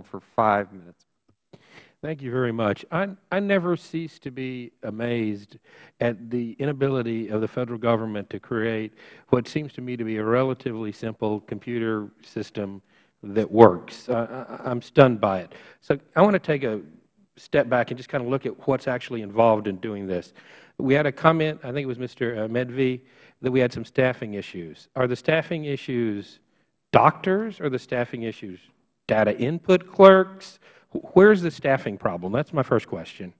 for 5 minutes. Thank you very much. I never cease to be amazed at the inability of the Federal Government to create what seems to me to be a relatively simple computer system that works. I'm stunned by it. So I want to take a step back and just kind of look at what's actually involved in doing this. We had a comment, I think it was Mr. Medvi, that we had some staffing issues. Are the staffing issues doctors or the staffing issues data input clerks? Where's the staffing problem? That's my first question.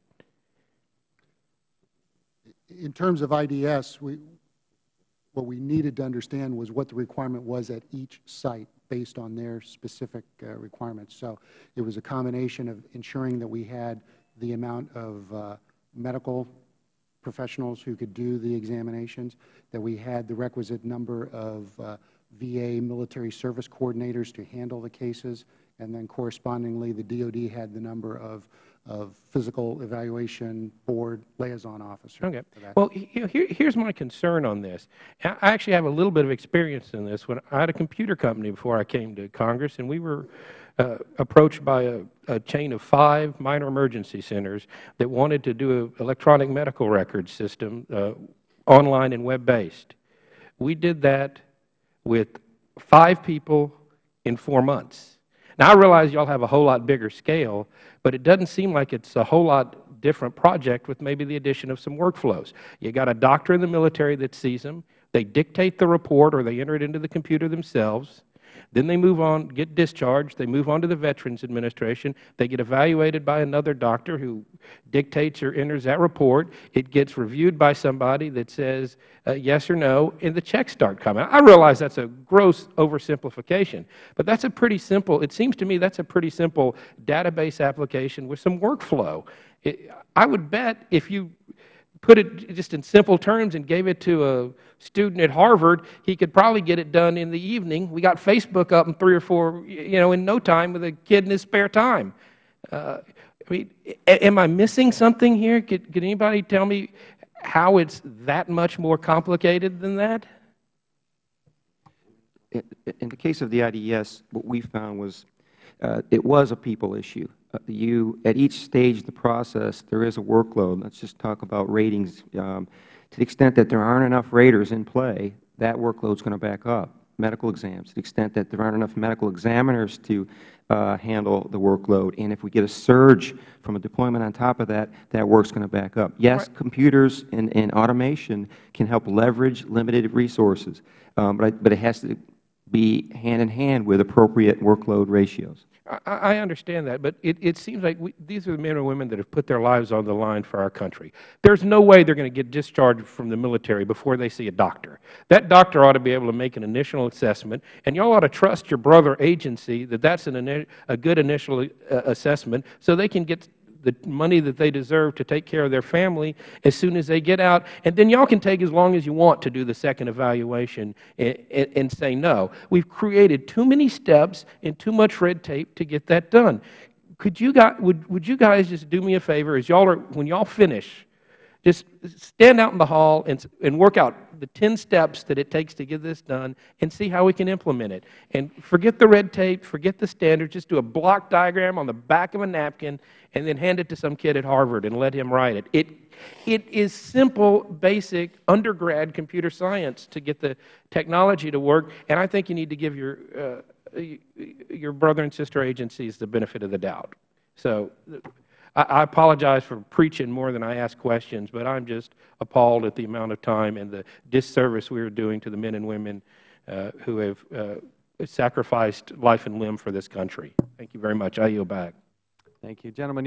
In terms of IDS, what we needed to understand was what the requirement was at each site based on their specific requirements. So it was a combination of ensuring that we had the amount of medical professionals who could do the examinations, that we had the requisite number of VA military service coordinators to handle the cases, and then correspondingly the DOD had the number of physical evaluation board liaison officers. Okay. Well, here's my concern on this. I actually have a little bit of experience in this. When I had a computer company before I came to Congress, and we were approached by a chain of 5 minor emergency centers that wanted to do an electronic medical record system, online and web-based. We did that with 5 people in 4 months. Now, I realize you all have a whole lot bigger scale, but it doesn't seem like it's a whole lot different project with maybe the addition of some workflows. You got a doctor in the military that sees them. They dictate the report or they enter it into the computer themselves. Then they move on, get discharged. They move on to the Veterans Administration. They get evaluated by another doctor who dictates or enters that report. It gets reviewed by somebody that says yes or no, and the checks start coming. I realize that's a gross oversimplification, but that's a pretty simple, it seems to me that's a pretty simple database application with some workflow. I would bet if you put it just in simple terms and gave it to a student at Harvard, he could probably get it done in the evening. We got Facebook up in 3 or 4, in no time with a kid in his spare time. I mean, am I missing something here? Could anybody tell me how it's that much more complicated than that? In the case of the IDES, what we found was it was a people issue. At each stage of the process, there is a workload. Let's just talk about ratings. To the extent that there aren't enough raters in play, that workload is going to back up. Medical exams, to the extent that there aren't enough medical examiners to handle the workload. And if we get a surge from a deployment on top of that, that work is going to back up. Yes, right. Computers and automation can help leverage limited resources, but it has to be hand in hand with appropriate workload ratios. I understand that, but it seems like these are the men and women that have put their lives on the line for our country. There's no way they're going to get discharged from the military before they see a doctor. That doctor ought to be able to make an initial assessment, and you all ought to trust your brother agency that that's a good initial assessment so they can get the money that they deserve to take care of their family as soon as they get out. And then y'all can take as long as you want to do the second evaluation and say no. We've created too many steps and too much red tape to get that done. Would you guys just do me a favor as when y'all finish, just stand out in the hall and work out the 10 steps that it takes to get this done and see how we can implement it. And forget the red tape, forget the standards, just do a block diagram on the back of a napkin and then hand it to some kid at Harvard and let him write it. It is simple, basic, undergrad computer science to get the technology to work, and I think you need to give your brother and sister agencies the benefit of the doubt. So I apologize for preaching more than I ask questions, but I'm just appalled at the amount of time and the disservice we are doing to the men and women who have sacrificed life and limb for this country. Thank you very much. I yield back. Thank you. Gentlemen.